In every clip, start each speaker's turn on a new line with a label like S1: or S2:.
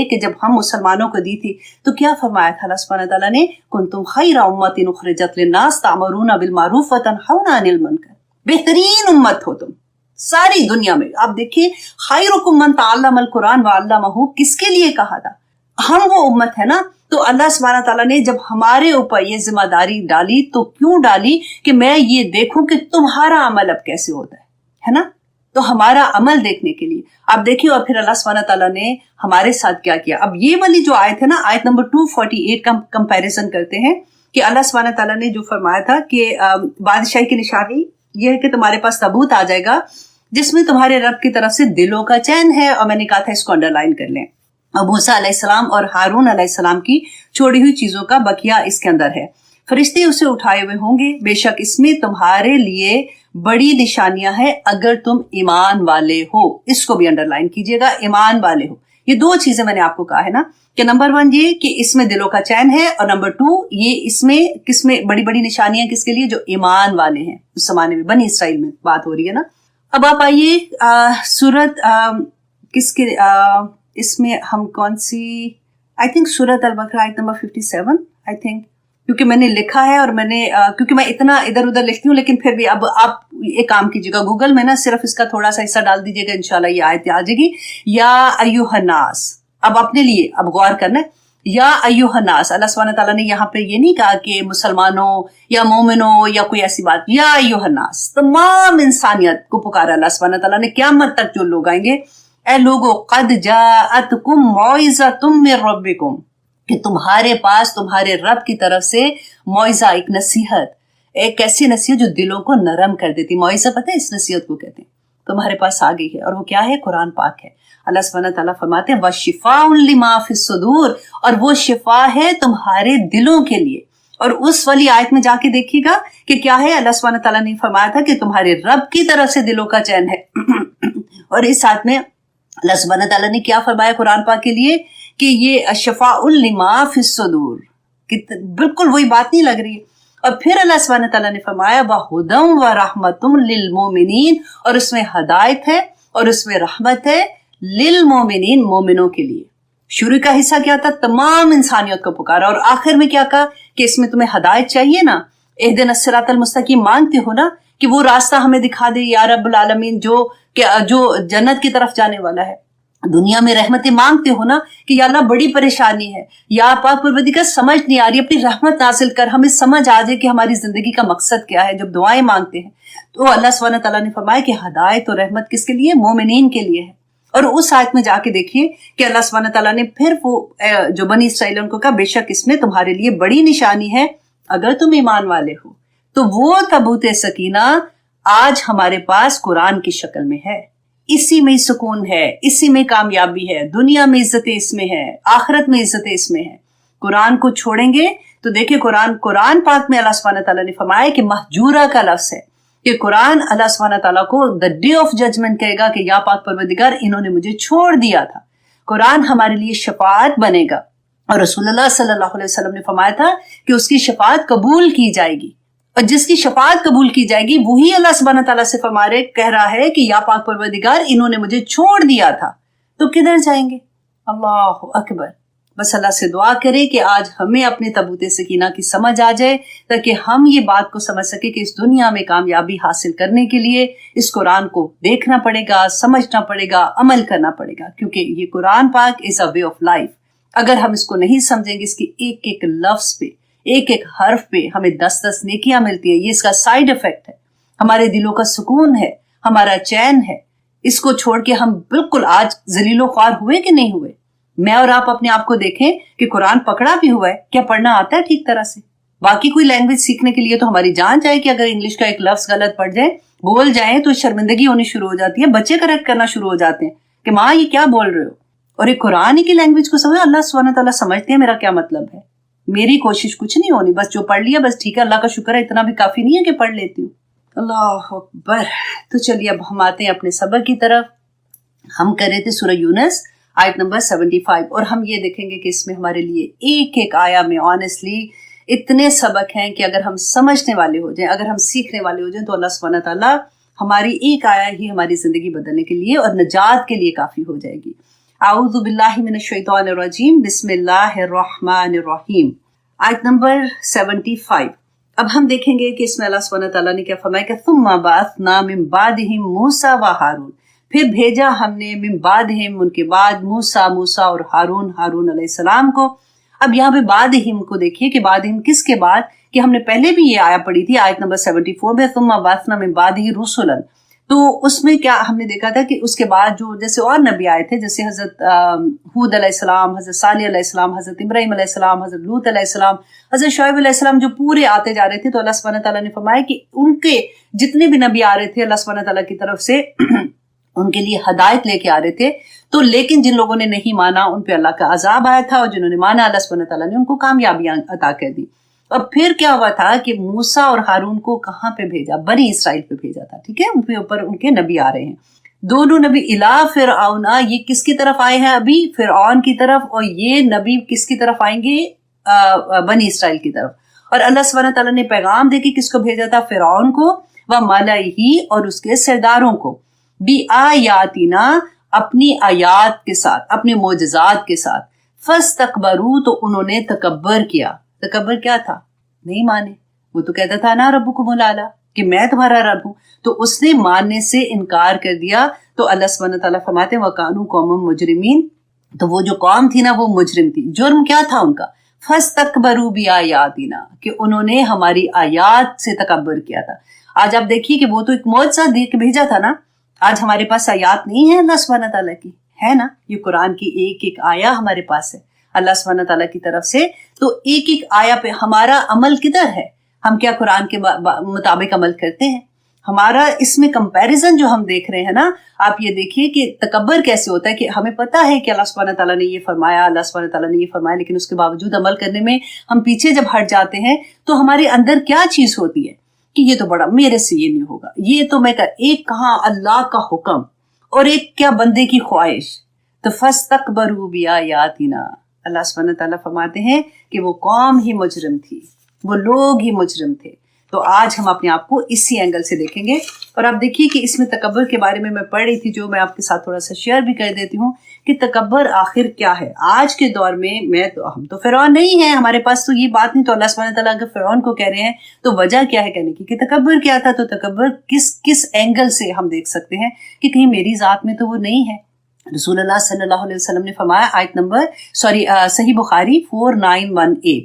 S1: کہ جب ہم مسلمانوں کو دی تھی تو کیا فرمایا تھا اللہ سبحانہ تعالیٰ نے، کنتم خیر امۃ اخرجت للناس تأمرون بالمعروف وتنہون عن المنکر، بہترین امت ہو تم ساری دنیا میں۔ آپ دیکھیے خیرکم من تعلم القرآن وعلمہ، کس کے لیے کہا تھا؟ ہم وہ امت ہے نا، تو اللہ سبحانہ تعالیٰ نے جب ہمارے اوپر یہ ذمہ داری ڈالی تو کیوں ڈالی کہ میں یہ دیکھوں کہ تمہارا عمل اب کیسے ہوتا ہے نا، تو ہمارا عمل دیکھنے کے لیے آپ دیکھیے۔ اور پھر اللہ سبحانہ تعالیٰ نے ہمارے ساتھ کیا کیا۔ اب یہ والی جو آیت ہے نا، آیت نمبر 248 کا کمپیریزن کرتے ہیں کہ اللہ سبحانہ تعالیٰ نے جو فرمایا تھا کہ بادشاہی کی نشانی یہ ہے کہ تمہارے پاس تابوت آ جائے گا جس میں تمہارے رب کی طرف سے دلوں کا چین ہے، اور میں نے کہا تھا اس کو انڈر لائن کر لیں، اور موسیٰ علیہ السلام اور ہارون علیہ السلام کی چھوڑی ہوئی چیزوں کا بقیہ اس کے اندر ہے۔ فرشتے اسے اٹھائے ہوئے ہوں گے، بے شک اس میں تمہارے لیے بڑی نشانیاں ہیں اگر تم ایمان والے ہو۔ اس کو بھی انڈر لائن کیجیے گا، ایمان والے ہو۔ یہ دو چیزیں میں نے آپ کو کہا ہے نا کہ نمبر 1 یہ کہ اس میں دلوں کا چین ہے، اور نمبر 2 یہ اس میں کس میں بڑی بڑی نشانیاں کس کے لیے؟ جو ایمان والے ہیں۔ اس زمانے میں بنی اسرائیل میں بات ہو رہی ہے نا۔ اب آپ آئیے سورت کس کے اس میں ہم کون سی، آئی تھنک سورت البقرہ آیت نمبر 57 آئی تھنک، کیونکہ میں نے لکھا ہے اور میں نے کیونکہ میں اتنا ادھر ادھر لکھتی ہوں، لیکن پھر بھی اب آپ ایک کام کیجیے گا، گوگل میں نا صرف اس کا تھوڑا سا حصہ ڈال دیجیے گا، انشاءاللہ یہ آیت آ جائے گی۔ یا ایھا الناس، اب اپنے لیے اب غور کرنا ہے، یا ایھا الناس، اللہ سبحانہ تعالیٰ نے یہاں پہ یہ نہیں کہا کہ مسلمانوں یا مومنوں یا کوئی ایسی بات، یا ایھا الناس، تمام انسانیت کو پکارا اللہ سبحانہ تعالیٰ نے، قیامت تک جو لوگ آئیں گے، اے لوگو قد جاءتکم موعظۃ من ربکم، کہ تمہارے پاس تمہارے رب کی طرف سے موعظہ، ایک نصیحت، ایک ایسی نصیحت جو دلوں کو نرم کر دیتی۔ موعظہ پتہ ہے اس نصیحت کو کہتے ہیں، تمہارے پاس آ گئی ہے، اور وہ کیا ہے؟ قرآن پاک ہے۔ اللہ سبحانہ تعالیٰ فرماتے ہیں وَشِفَاءٌ لِمَا فِي الصُّدُورِ، اور وہ شفا ہے تمہارے دلوں کے لیے۔ اور اس والی آیت میں جا کے دیکھیے گا کہ کیا ہے، اللہ سبحانہ تعالیٰ نے فرمایا تھا کہ تمہارے رب کی طرف سے دلوں کا چین ہے۔ اور اس آیت میں اللہ سبحانہ تعالیٰ نے کیا فرمایا قرآن پاک کے لیے کہ یہ شفاء لما فی الصدور، بالکل وہی بات نہیں لگ رہی ہے۔ اور پھر اللہ سبحانہ تعالیٰ نے فرمایا وَہُدًى وَرَحْمَةٌ لِّلْمُؤْمِنِينَ، اور اس میں ہدایت ہے اور اس میں رحمت ہے للمؤمنین، مومنوں کے لیے۔ شروع کا حصہ کیا تھا؟ تمام انسانیت کو پکارا، اور آخر میں کیا کہا کہ اس میں تمہیں ہدایت چاہیے نا، اہدنا الصراط المستقیم، مانگتے ہو نا کہ وہ راستہ ہمیں دکھا دے یا رب العالمین جو جنت کی طرف جانے والا ہے۔ دنیا میں رحمتیں مانگتے ہو نا کہ یا اللہ بڑی پریشانی ہے، یا پاک پروردگار سمجھ نہیں آ رہی، اپنی رحمت نازل کر، ہمیں سمجھ آ جائے کہ ہماری زندگی کا مقصد کیا ہے۔ جب دعائیں مانگتے ہیں تو اللہ سبحانہ تعالیٰ نے فرمایا کہ ہدایت اور رحمت کس کے لیے؟ مومنین کے لیے ہے۔ اور اس آیت میں جا کے دیکھیے کہ اللہ سبحانہ تعالیٰ نے پھر وہ جو بنی اسرائیل ان کو کہا بے شک اس میں تمہارے لیے بڑی نشانی ہے اگر تم ایمان والے ہو۔ تو وہ تابوت سکینہ آج ہمارے پاس قرآن کی شکل میں ہے، اسی میں سکون ہے، اسی میں کامیابی ہے، دنیا میں عزتیں اس میں ہے، آخرت میں عزتیں اس میں ہے۔ قرآن کو چھوڑیں گے تو دیکھیں قرآن پاک میں اللہ سبحانہ تعالیٰ نے فرمایا کہ مہجورہ کا لفظ ہے کہ قرآن اللہ سبحانہ تعالیٰ کو the day of judgment کہے گا کہ یا پاک پروردگار انہوں نے مجھے چھوڑ دیا تھا۔ قرآن ہمارے لیے شفاعت بنے گا، اور رسول اللہ صلی اللہ علیہ وسلم نے فرمایا تھا کہ اس کی شفاعت قبول کی جائے گی، اور جس کی شفاعت قبول کی جائے گی وہی اللہ سبحانہ تعالیٰ سے کہہ رہا ہے کہ یا پاک پروردگار انہوں نے مجھے چھوڑ دیا تھا، تو کدھر جائیں گے؟ اللہ اکبر۔ بس اللہ سے دعا کرے کہ آج ہمیں اپنے تابوت سکینہ کی سمجھ آ جائے، تاکہ ہم یہ بات کو سمجھ سکے کہ اس دنیا میں کامیابی حاصل کرنے کے لیے اس قرآن کو دیکھنا پڑے گا، سمجھنا پڑے گا، عمل کرنا پڑے گا، کیونکہ یہ قرآن پاک از اے وے آف لائف۔ اگر ہم اس کو نہیں سمجھیں گے، اس کی ایک ایک لفظ پہ، ایک ایک حرف پہ ہمیں 10 نیکیاں ملتی ہیں، یہ اس کا سائیڈ افیکٹ ہے، ہمارے دلوں کا سکون ہے، ہمارا چین ہے۔ اس کو چھوڑ کے ہم بالکل آج ذلیل و خوار ہوئے کہ نہیں ہوئے؟ میں اور آپ اپنے آپ کو دیکھیں کہ قرآن پکڑا بھی ہوا ہے، کیا پڑھنا آتا ہے ٹھیک طرح سے؟ باقی کوئی لینگویج سیکھنے کے لیے تو ہماری جان جائے کہ اگر انگلش کا ایک لفظ غلط پڑ جائے، بول جائیں تو شرمندگی ہونی شروع ہو جاتی ہے، بچے کریکٹ کرنا شروع ہو جاتے ہیں کہ ماں یہ کیا بول رہے ہو، اور ایک قرآن کی لینگویج کو سمجھو، اللہ سبحانہ تعالیٰ سمجھتے ہیں میرا کیا مطلب ہے۔ میری کوشش کچھ نہیں ہونی، بس جو پڑھ لیا بس ٹھیک ہے، اللہ کا شکر ہے، اتنا بھی کافی نہیں ہے کہ پڑھ لیتی ہوں۔ اللہ اکبر۔ تو چلیے اب ہم آتے ہیں اپنے سبق کی طرف۔ ہم کر رہے تھے سورہ یونس آیت نمبر 75، اور ہم یہ دیکھیں گے کہ اس میں ہمارے لیے ایک ایک آیا میں آنیسٹلی اتنے سبق ہیں کہ اگر ہم سمجھنے والے ہو جائیں، اگر ہم سیکھنے والے ہو جائیں، تو اللہ سبحانہ تعالیٰ ہماری ایک آیا ہی ہماری زندگی بدلنے کے لیے اور نجات کے لیے کافی ہو جائے گی۔ اعوذ باللہ من الشیطان الرجیم بسم اللہ الرحمن الرحیم. آیت نمبر 75. اب ہم دیکھیں گے کہ اس میں اللہ سبحانہ تعالیٰ نے کیا فرمایا کہ ثم بعثنا من بعدہم موسیٰ و ہارون، پھر بھیجا ہم نے من بعدہم ان کے بعد موسیٰ اور ہارون علیہ السلام کو. اب یہاں پہ بعدہم کو دیکھیے کہ بعدہم کس کے بعد، کہ ہم نے پہلے بھی یہ آیا پڑھی تھی آیت نمبر 74 میں ثم بعثنا من بعدہ رسلا. تو اس میں کیا ہم نے دیکھا تھا کہ اس کے بعد جو جیسے اور نبی آئے تھے، جیسے حضرت ہود علیہ السلام، حضرت صالح علیہ السلام، حضرت ابراہیم علیہ السلام، حضرت لوط علیہ السلام، حضرت شعیب علیہ السلام، جو پورے آتے جا رہے تھے. تو اللہ سبحانہ تعالیٰ نے فرمایا کہ ان کے جتنے بھی نبی آ رہے تھے اللہ سبحانہ تعالیٰ کی طرف سے ان کے لیے ہدایت لے کے آ رہے تھے. تو لیکن جن لوگوں نے نہیں مانا ان پہ اللہ کا عذاب آیا تھا، اور جنہوں نے مانا اللہ سبحانہ تعالیٰ نے ان کو کامیابیاں عطا کر دی. اب پھر کیا ہوا تھا کہ موسیٰ اور ہارون کو کہاں پہ بھیجا؟ بنی اسرائیل پہ بھیجا تھا. ٹھیک ہے، ان کے اوپر ان کے نبی آ رہے ہیں. دونوں نبی الا فرعون، یہ کس کی طرف آئے ہیں؟ ابھی فرعون کی طرف. اور یہ نبی کس کی طرف آئیں گے؟ بنی اسرائیل کی طرف. اور اللہ سبحانہ تعالیٰ نے پیغام دے کے کس کو بھیجا تھا؟ فرعون کو، و ملئہ اور اس کے سرداروں کو، بآیاتنا اپنی آیات کے ساتھ، اپنے معجزات کے ساتھ. فاستکبروا تو انہوں نے تکبر کیا. تکبر کیا تھا؟ نہیں مانے. وہ تو کہتا تھا نا ربکم الاعلی، کہ میں تمہارا رب ہوں. تو اس نے ماننے سے انکار کر دیا. تو اللہ سبحانہ تعالیٰ فرماتے ہیں وَكَانُوا قَوْمًا مُجْرِمِينَ، تو وہ جو قوم تھی نا وہ مجرم تھی. جرم کیا تھا ان کا؟ فَاسْتَكْبَرُوا بِآيَاتِنَا، کہ انہوں نے ہماری آیات سے تکبر کیا تھا. آج آپ دیکھیے کہ وہ تو ایک معجزہ دے کے بھیجا تھا نا. آج ہمارے پاس آیات نہیں ہے اللہ سبحانہ تعالیٰ کی، ہے نا. یہ قرآن کی ایک ایک آیا ہمارے پاس ہے اللہ سبحانہ تعالیٰ کی طرف سے. تو ایک ایک آیا پہ ہمارا عمل کدھر ہے؟ ہم کیا قرآن کے مطابق عمل کرتے ہیں؟ ہمارا اس میں کمپیریزن جو ہم دیکھ رہے ہیں نا، آپ یہ دیکھیے کہ تکبر کیسے ہوتا ہے. کہ ہمیں پتہ ہے کہ اللہ سبحانہ تعالیٰ نے یہ فرمایا، اللہ سبحانہ تعالیٰ نے یہ فرمایا، لیکن اس کے باوجود عمل کرنے میں ہم پیچھے جب ہٹ جاتے ہیں تو ہمارے اندر کیا چیز ہوتی ہے کہ یہ تو بڑا، میرے سے یہ نہیں ہوگا، یہ تو میں ایک کہاں اللہ کا حکم اور ایک کیا بندے کی خواہش. تو فاستکبروا بآیاتنا، اللہ سبحانہ تعالیٰ فرماتے ہیں کہ وہ قوم ہی مجرم تھی، وہ لوگ ہی مجرم تھے. تو آج ہم اپنے آپ کو اسی اینگل سے دیکھیں گے. اور آپ دیکھیے کہ اس میں تکبر کے بارے میں پڑھ رہی تھی، جو میں آپ کے ساتھ تھوڑا سا شیئر بھی کر دیتی ہوں کہ تکبر آخر کیا ہے. آج کے دور میں ہم تو فرعون نہیں ہیں، ہمارے پاس تو یہ بات نہیں. تو اللہ سبحانہ تعالیٰ اگر فرعون کو کہہ رہے ہیں تو وجہ کیا ہے کہنے کی کہ تکبر کیا تھا. تو تکبر کس اینگل سے ہم دیکھ سکتے ہیں کہ کہیں میری ذات میں تو وہ نہیں ہے. رسول اللہ صلی اللہ علیہ وسلم نے فرمایا، آیت نمبر صحیح بخاری 4918،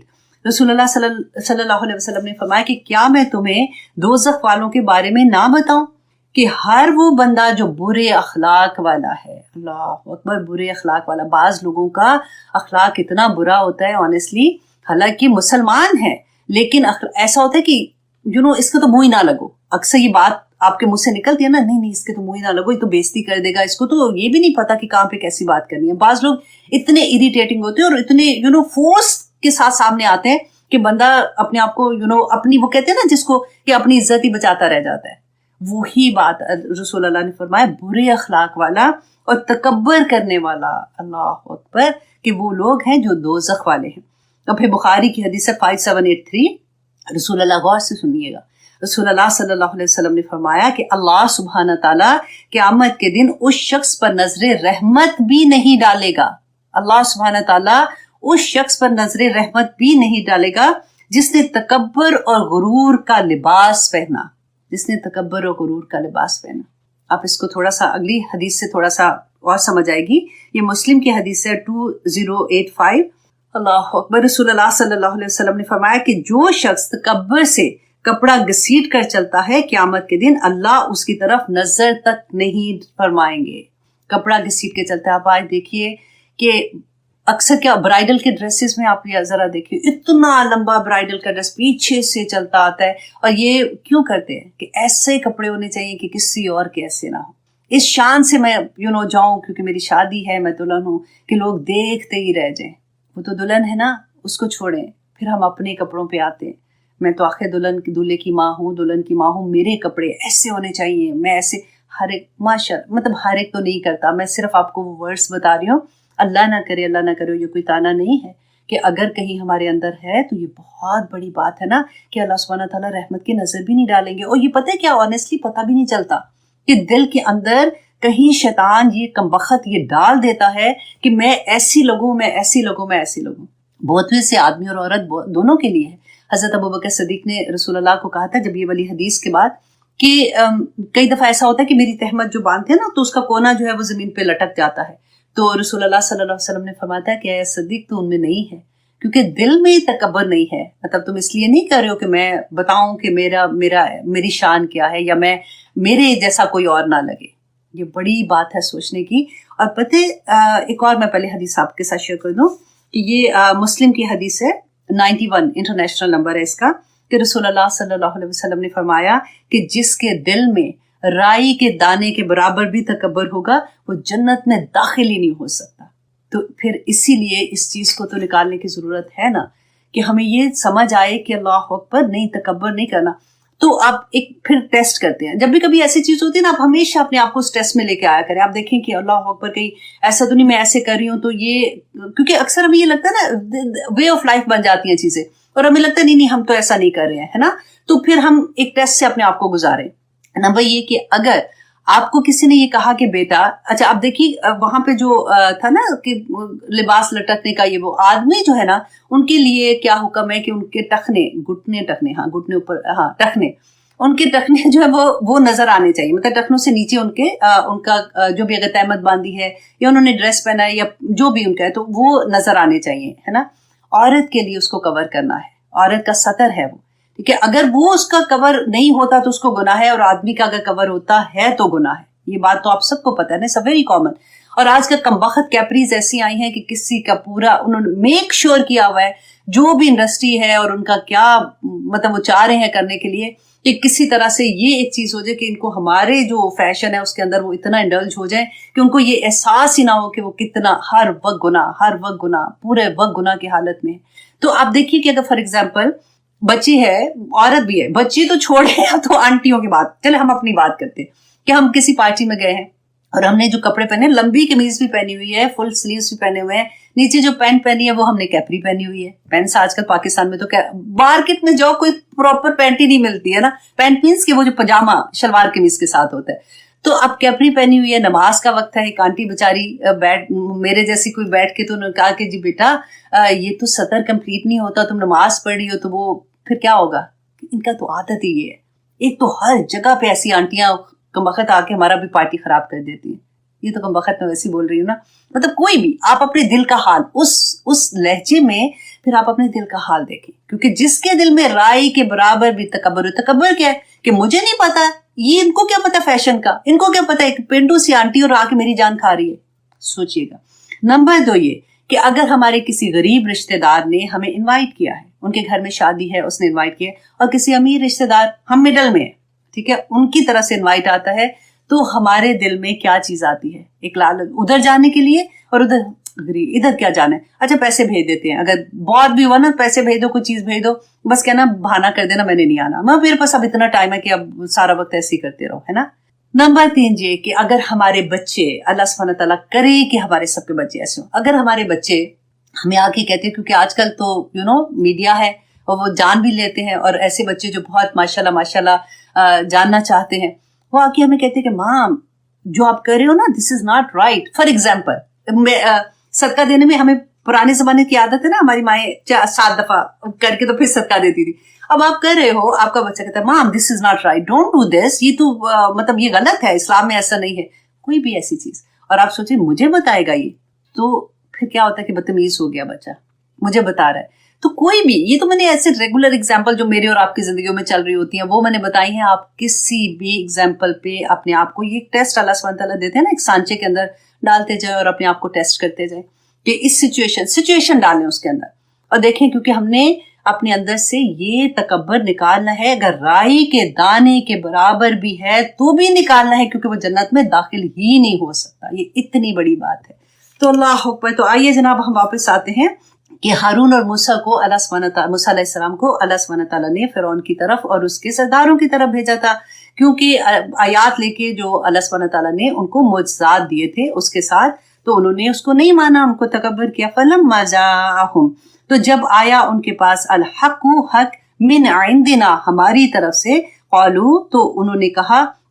S1: رسول اللہ صلی اللہ علیہ وسلم نے فرمایا کہ کیا میں تمہیں دوزخ والوں کے بارے میں نہ بتاؤں کہ ہر وہ بندہ جو برے اخلاق والا ہے. اللہ اکبر، برے اخلاق والا. بعض لوگوں کا اخلاق اتنا برا ہوتا ہے آنیسٹلی، حالانکہ مسلمان ہے لیکن ایسا ہوتا ہے کہ اس کا تو منہ ہی نہ لگو. اکثر یہ بات آپ کے منہ سے نکلتی ہے نا، نہیں اس کے تو منہ ہی نہ لگو، یہ تو بےزتی کر دے گا، اس کو تو یہ بھی نہیں پتا کہ کہاں پہ کیسی بات کرنی ہے. بعض لوگ اتنے اریٹیٹنگ ہوتے ہیں اور اتنے فورس کے ساتھ سامنے آتے ہیں کہ بندہ اپنے آپ کو اپنی، وہ کہتے ہیں نا جس کو کہ اپنی عزت ہی بچاتا رہ جاتا ہے. وہی بات رسول اللہ نے فرمایا، برے اخلاق والا اور تکبر کرنے والا، اللہ اکبر، کہ وہ لوگ ہیں جو دوزخ والے ہیں. اور پھر بخاری کی حدیث 5783، رسول اللہ غور سے سنیے گا، رسول اللہ صلی اللہ علیہ وسلم نے فرمایا کہ اللہ سبحانہ تعالیٰ قیامت کے دن اس شخص پر نظر رحمت بھی نہیں ڈالے گا. اللہ سبحانہ تعالیٰ اس شخص پر نظر رحمت بھی نہیں ڈالے گا جس نے تکبر اور غرور کا لباس پہنا. جس نے تکبر اور غرور کا لباس پہنا. آپ اس کو تھوڑا سا اگلی حدیث سے تھوڑا سا اور سمجھ آئے گی. یہ مسلم کی حدیث ہے 2085. اللہ اکبر، رسول اللہ صلی اللہ علیہ وسلم نے فرمایا کہ جو شخص تکبر سے کپڑا گھسیٹ کر چلتا ہے قیامت کے دن اللہ اس کی طرف نظر تک نہیں فرمائیں گے. کپڑا گھسیٹ کے چلتا ہے. آپ آج دیکھیے کہ اکثر کیا برائڈل کے ڈریسز میں آپ یہ ذرا دیکھیے، اتنا لمبا برائڈل کا ڈریس پیچھے سے چلتا آتا ہے. اور یہ کیوں کرتے ہیں کہ ایسے کپڑے ہونے چاہیے کہ کسی اور کے ایسے نہ ہو. اس شان سے میں جاؤں کیونکہ میری شادی ہے، میں دلہن ہوں، کہ لوگ دیکھتے ہی رہ جائیں. وہ تو دلہن ہے نا، اس کو چھوڑیں. پھر ہم اپنے کپڑوں پہ آتے ہیں. میں تو آخر دلہن کی ماں ہوں، میرے کپڑے ایسے ہونے چاہیے، میں ایسے. ہر ایک ہر ایک تو نہیں کرتا. میں صرف آپ کو وہ ورڈز بتا رہی ہوں. اللہ نہ کرے یہ کوئی تانا نہیں ہے کہ اگر کہیں ہمارے اندر ہے تو یہ بہت بڑی بات ہے نا کہ اللہ سبحانہ تعالیٰ رحمت کی نظر بھی نہیں ڈالیں گے. اور یہ پتہ ہے کیا، آنیسٹلی پتہ بھی نہیں چلتا کہ دل کے اندر کہیں شیطان یہ کمبخت یہ ڈال دیتا ہے کہ میں ایسی لوگوں میں ایسی لوگوں میں ایسی لوگوں. بہت سے آدمی اور عورت دونوں کے لیے ہے. حضرت ابوبکر صدیق نے رسول اللہ کو کہا تھا جب یہ والی حدیث کے بعد کہ کئی دفعہ ایسا ہوتا ہے کہ میری تہمت جو باندھتے ہیں نا تو اس کا کونا جو ہے وہ زمین پہ لٹک جاتا ہے. تو رسول اللہ صلی اللہ علیہ وسلم نے فرمایا کہ اے صدیق تو ان میں نہیں ہے کیونکہ دل میں تکبر نہیں ہے. مطلب تم اس لیے نہیں کر رہے ہو کہ میں بتاؤں کہ میری شان کیا ہے یا میں میرے جیسا کوئی اور نہ لگے. یہ بڑی بات ہے سوچنے کی. اور پتہ ایک اور میں پہلے حدیث آپ کے ساتھ شیئر کر دوں کہ یہ مسلم کی حدیث ہے 91 انٹرنیشنل نمبر ہے اس کا کہ رسول اللہ صلی اللہ علیہ وسلم نے فرمایا کہ جس کے دل میں رائی کے دانے کے برابر بھی تکبر ہوگا وہ جنت میں داخل ہی نہیں ہو سکتا. تو پھر اسی لیے اس چیز کو تو نکالنے کی ضرورت ہے نا کہ ہمیں یہ سمجھ آئے کہ اللہ اکبر نہیں تکبر نہیں کرنا. تو آپ ایک پھر ٹیسٹ کرتے ہیں جب بھی کبھی ایسی چیز ہوتی ہے نا آپ ہمیشہ اپنے آپ کو اس ٹیسٹ میں لے کے آیا کریں. آپ دیکھیں کہ اللہ اکبر کہیں ایسا تو نہیں میں ایسے کر رہی ہوں تو یہ کیونکہ اکثر ہمیں یہ لگتا ہے نا وے آف لائف بن جاتی ہیں چیزیں اور ہمیں لگتا ہے نہیں ہم تو ایسا نہیں کر رہے ہیں ہے نا. تو پھر ہم ایک ٹیسٹ سے اپنے آپ کو گزاریں. نمبر یہ کہ اگر آپ کو کسی نے یہ کہا کہ بیٹا اچھا آپ دیکھیے وہاں پہ جو تھا نا کہ لباس لٹکنے کا یہ وہ آدمی جو ہے نا ان کے لیے کیا حکم ہے کہ ان کے ٹخنے گھٹنے اوپر ٹخنے ان کے ٹخنے جو ہے وہ نظر آنے چاہیے. مطلب ٹخنوں سے نیچے ان کا جو بھی اگر تہمت باندھی ہے یا انہوں نے ڈریس پہنا ہے یا جو بھی ان کا ہے تو وہ نظر آنے چاہیے ہے نا. عورت کے لیے اس کو کور کرنا ہے. عورت کا سطر ہے وہ ٹھیک ہے. اگر وہ اس کا کور نہیں ہوتا تو اس کو گناہ ہے اور آدمی کا اگر کور ہوتا ہے تو گناہ ہے. یہ بات تو آپ سب کو پتہ ہے نا. It's very common. اور آج کا کمبخت کیپریز ایسی آئی ہیں کہ کسی کا پورا انہوں نے میک شور کیا ہوا ہے جو بھی انڈسٹری ہے اور ان کا کیا مطلب وہ چاہ رہے ہیں کرنے کے لیے کہ کسی طرح سے یہ ایک چیز ہو جائے کہ ان کو ہمارے جو فیشن ہے اس کے اندر وہ اتنا انڈلج ہو جائے کہ ان کو یہ احساس ہی نہ ہو کہ وہ کتنا ہر وقت گناہ پورے وقت گناہ کی حالت میں ہے. تو آپ دیکھیے کہ اگر فار ایگزامپل بچی ہے عورت بھی ہے بچی تو چھوڑے تو آنٹیوں کی بات چلے ہم اپنی بات کرتے ہیں کہ ہم کسی پارٹی میں گئے ہیں اور ہم نے جو کپڑے پہنے لمبی قمیض بھی پہنی ہوئی ہے فل سلیوز بھی پہنے ہوئے ہیں نیچے جو پینٹ پہنی ہے وہ ہم نے کیپری پہنی ہوئی ہے. پینٹس آج کل پاکستان میں تو مارکیٹ میں جاؤ کوئی پراپر پینٹ ہی نہیں ملتی ہے نا. پینٹ مینس کہ وہ جو پجامہ شلوار قمیض کے ساتھ ہوتا ہے. تو اب کیپری پہنی ہوئی ہے نماز کا وقت ہے. ایک آنٹی بیچاری میرے جیسی کوئی بیٹھ کے تو انہوں نے کہا کہ جی بیٹا یہ تو سطر کمپلیٹ نہیں ہوتا تم نماز پڑھ رہی ہو تو وہ پھر کیا ہوگا. ان کا تو عادت ہی یہ ہے. ایک تو ہر جگہ پہ ایسی آنٹیاں کمبخت آ کے ہمارا بھی پارٹی خراب کر دیتی ہیں. یہ تو کمبخت میں ویسی بول رہی ہوں نا. مطلب کوئی بھی آپ اپنے دل کا حال اس لہجے میں پھر آپ اپنے دل کا حال دیکھیں کیونکہ جس کے دل میں رائی کے برابر بھی تکبر کیا ہے کہ مجھے نہیں پتا یہ ان کو کیا پتا فیشن کا ان کو کیا پتا ایک پینڈو سی آنٹی اور آ کے میری جان کھا رہی ہے. سوچئے گا. نمبر 2 یہ کہ اگر ہمارے کسی غریب رشتہ دار نے ہمیں انوائٹ کیا ہے ان کے گھر میں شادی ہے اس نے انوائٹ کیا اور کسی امیر رشتہ دار ہم مڈل میں ہیں ٹھیک ہے ان کی طرف سے انوائٹ آتا ہے تو ہمارے دل میں کیا چیز آتی ہے ایک لالچ ادھر جانے کے لیے اور ادھر کیا جانا ہے. اچھا پیسے بھیج دیتے ہیں اگر بہت بھی ہوا نا پیسے بھیج دو کوئی چیز بھیج دو بس کہنا بہانہ کر دینا میں نے نہیں آنا میرے پاس اب اتنا ٹائم ہے کہ اب سارا وقت ایسے ہی کرتے رہو ہے نا. نمبر 3 یہ کہ اگر ہمارے بچے اللہ سبحانہ تعالیٰ کرے کہ ہمارے سب کے بچے ایسے ہوں اگر ہمارے بچے ہمیں آ کے کہتے ہیں کیونکہ آج کل تو میڈیا ہے اور وہ جان بھی لیتے ہیں اور ایسے بچے جو بہت ماشاءاللہ جاننا چاہتے ہیں وہ آ کے ہمیں کہتے ہیں کہ مام جو آپ کر رہے ہو نا this is not right. For example صدقہ دینے میں ہمیں پرانے زمانے کی عادت ہے نا ہماری مائیں 7 دفعہ کر کے تو پھر صدقہ دیتی تھی. اب آپ کر رہے ہو آپ کا بچہ کہتا ہے mom this is not right don't do this یہ تو مطلب یہ غلط ہے اسلام میں ایسا نہیں ہے کوئی بھی ایسی چیز اور آپ سوچیں مجھے بتائے گا یہ تو پھر کیا ہوتا ہے کہ بدتمیز ہو گیا بچہ مجھے بتا رہا ہے. تو کوئی بھی یہ تو میں نے ایسے ریگولر ایگزامپل جو میرے اور آپ کی زندگیوں میں چل رہی ہوتی ہیں وہ میں نے بتائی ہیں. آپ کسی بھی ایگزامپل پہ اپنے آپ کو یہ ٹیسٹ اللہ سبحانہ تعالیٰ دیتے ہیں نا ایک سانچے کے اندر ڈالتے جائیں اور اپنے آپ کو ٹیسٹ کرتے جائیں کہ اس سچویشن ڈالیں اس کے اندر اور دیکھیں کیونکہ ہم نے اپنے اندر سے یہ تکبر نکالنا ہے. اگر رائی کے دانے کے برابر بھی ہے تو بھی نکالنا ہے کیونکہ وہ جنت میں داخل ہی نہیں ہو سکتا. یہ اتنی بڑی بات ہے. تو اللہ اکبر. تو آئیے جناب ہم واپس آتے ہیں کہ ہارون اور موسیٰ کو اللہ سبحانہ تعالیٰ موسیٰ علیہ السلام کو اللہ سبحانہ تعالیٰ نے فرعون کی طرف اور اس کے سرداروں کی طرف بھیجا تھا کیونکہ آیات لے کے جو اللہ سبحانہ تعالیٰ نے ان کو معجزات دیے تھے اس کے ساتھ تو انہوں نے اس کو نہیں مانا ان کو تکبر کیا. فلما جاءہم تو جب آیا ان کے پاس الحق حق من عندنا ہماری طرف سے قالوا تو انہوں نے کہا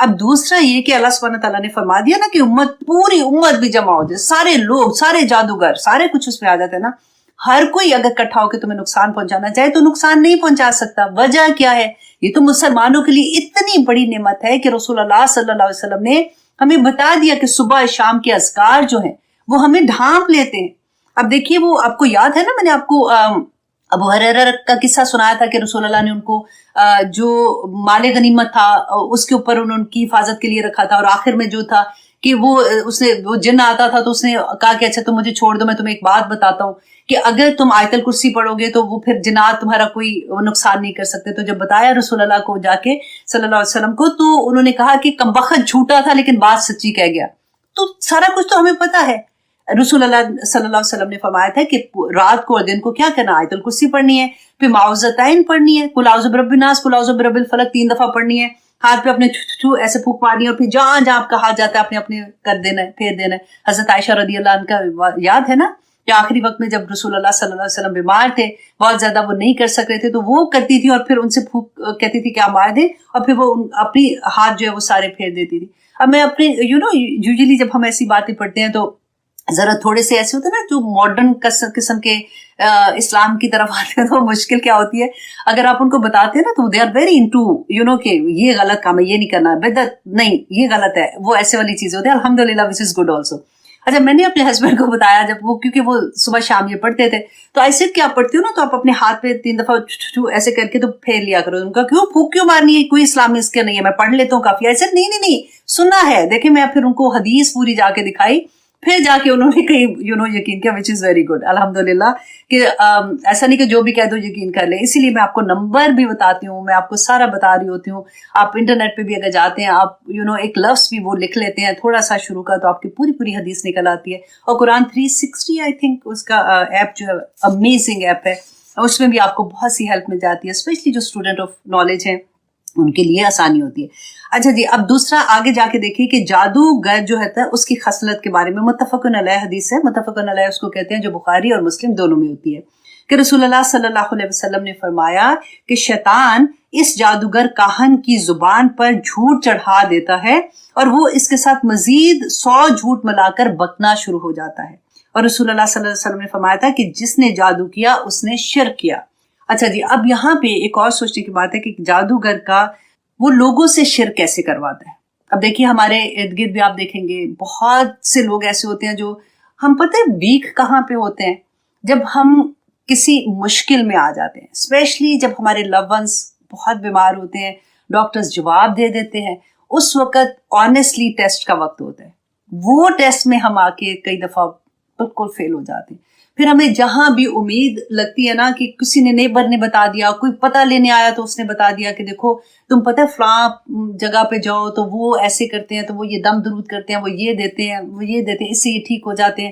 S1: اب دوسرا یہ کہ اللہ سبحانہ تعالیٰ نے فرما دیا نا کہ امت پوری امت بھی جمع ہو جائے, سارے لوگ, سارے جادوگر, سارے کچھ اس میں آ جاتے ہیں نا. ہر کوئی اگر اکٹھا ہو کے تمہیں نقصان پہنچانا چاہے تو نقصان نہیں پہنچا سکتا. وجہ کیا ہے؟ یہ تو مسلمانوں کے لیے اتنی بڑی نعمت ہے کہ رسول اللہ صلی اللہ علیہ وسلم نے ہمیں بتا دیا کہ صبح شام کے اذکار جو ہیں وہ ہمیں ڈھانپ لیتے ہیں. اب دیکھیے وہ آپ کو یاد ہے نا, میں نے آپ کو ابو ہریرہ کا قصہ سنایا تھا کہ رسول اللہ نے ان کو جو مال غنیمت تھا اس کے اوپر انہوں نے کی حفاظت کے لیے رکھا تھا, اور آخر میں جو تھا کہ وہ جن آتا تھا تو اس نے کہا کہ اچھا تم مجھے چھوڑ دو, میں تمہیں ایک بات بتاتا ہوں کہ اگر تم آیت الکرسی پڑھو گے تو وہ پھر جنات تمہارا کوئی نقصان نہیں کر سکتے. تو جب بتایا رسول اللہ کو جا کے صلی اللہ علیہ وسلم کو, تو انہوں نے کہا کہ کمبخت جھوٹا تھا لیکن بات سچی کہہ گیا. تو سارا کچھ تو ہمیں پتا ہے. رسول اللہ صلی اللہ علیہ وسلم نے فرمایا تھا کہ رات کو اور دن کو کیا کرنا, آیت الکرسی پڑھنی ہے, پھر معوذتین پڑھنی ہے, قل اعوذ برب الناس, قل اعوذ برب الفلق 3 دفعہ پڑھنی ہے, ہاتھ پہ اپنے ایسے پھونک مارنی ہے, اور پھر جہاں جہاں آپ کا ہاتھ جاتا ہے اپنے اپنے کر دینا ہے, پھیر دینا ہے. حضرت عائشہ رضی اللہ عنہ کا یاد ہے نا کہ آخری وقت میں جب رسول اللہ صلی اللہ علیہ وسلم بیمار تھے, بہت زیادہ وہ نہیں کر سک رہے تھے, تو وہ کرتی تھی اور پھر ان سے کہتی تھی کہ آپ مار دیں, اور پھر وہ اپنی ہاتھ جو ہے وہ سارے پھیر دیتی تھی. اب میں اپنے یوزلی جب ہم ایسی باتیں پڑھتے ہیں تو ذرا تھوڑے سے ایسے ہوتے ہیں نا جو ماڈرن قسم کے اسلام کی طرف آتے ہیں, تو مشکل کیا ہوتی ہے, اگر آپ ان کو بتاتے ہیں نا تو دے آر ویری انٹو کہ یہ غلط کام ہے, یہ نہیں کرنا, بدعت نہیں, یہ غلط ہے, وہ ایسے والی چیزیں ہوتی ہیں. الحمدللہ وچ از گڈ آلسو. اچھا میں نے اپنے ہسبینڈ کو بتایا جب وہ, کیونکہ وہ صبح شام یہ پڑھتے تھے, تو ایسے کہ آپ پڑھتے ہو نا تو آپ اپنے ہاتھ پہ 3 دفعہ ایسے کر کے تو پھیر لیا کرو. ان کا کیوں پھونک کیوں مارنی ہے, کوئی اسلام اس کے نہیں ہے, میں پڑھ لیتا ہوں کافی. ایسے نہیں سننا ہے. دیکھیں میں پھر ان کو حدیث پوری جا کے دکھائی, پھر جا کے انہوں نے کہیں یقین کیا, وچ از ویری گڈ الحمدللہ. کہ ایسا نہیں کہ جو بھی کہہ دو یقین کر لیں. اسی لیے میں آپ کو نمبر بھی بتاتی ہوں, میں آپ کو سارا بتا رہی ہوتی ہوں. آپ انٹرنیٹ پہ بھی اگر جاتے ہیں, آپ ایک لفظ بھی وہ لکھ لیتے ہیں تھوڑا سا شروع کا, تو آپ کی پوری حدیث نکل آتی ہے. اور قرآن 360 آئی تھنک اس کا ایپ جو ہے امیزنگ ایپ ہے, اس میں بھی آپ کو بہت سی ہیلپ مل جاتی ہے, اسپیشلی جو اسٹوڈنٹ آف نالج ہیں ان کے لیے آسانی ہوتی ہے. اچھا جی, اب دوسرا آگے جا کے دیکھیے کہ جادوگر جو ہے اس کی خصلت کے بارے میں متفقن علیہ حدیث ہے. متفقن علیہ اس کو کہتے ہیں جو بخاری اور مسلم دونوں میں ہوتی ہے, کہ رسول اللہ صلی اللہ علیہ وسلم نے فرمایا کہ شیطان اس جادوگر کاہن کی زبان پر جھوٹ چڑھا دیتا ہے, اور وہ اس کے ساتھ مزید 100 جھوٹ ملا کر بکنا شروع ہو جاتا ہے. اور رسول اللہ صلی اللہ علیہ وسلم نے فرمایا تھا کہ جس نے جادو کیا اس نے شرک کیا. اچھا جی, اب یہاں پہ ایک اور سوچنے کی بات ہے کہ جادوگر کا وہ لوگوں سے شرک کیسے کرواتا ہے. اب دیکھیے ہمارے ارد گرد بھی آپ دیکھیں گے بہت سے لوگ ایسے ہوتے ہیں جو ہم پتہ ہے ویک کہاں پہ ہوتے ہیں, جب ہم کسی مشکل میں آ جاتے ہیں, اسپیشلی جب ہمارے لو ونس بہت بیمار ہوتے ہیں, ڈاکٹرز جواب دے دیتے ہیں, اس وقت آنیسٹلی ٹیسٹ کا وقت ہوتا ہے. وہ ٹیسٹ میں ہم آ کے کئی دفعہ بالکل فیل ہو جاتے ہیں. پھر ہمیں جہاں بھی امید لگتی ہے نا کہ کسی نے نیبر نے بتا دیا, کوئی پتہ لینے آیا تو اس نے بتا دیا کہ دیکھو تم پتہ ہے فلاں جگہ پہ جاؤ تو وہ ایسے کرتے ہیں, تو وہ یہ دم درود کرتے ہیں, وہ یہ دیتے ہیں, وہ یہ دیتے ہیں, اس سے یہ ٹھیک ہو جاتے ہیں,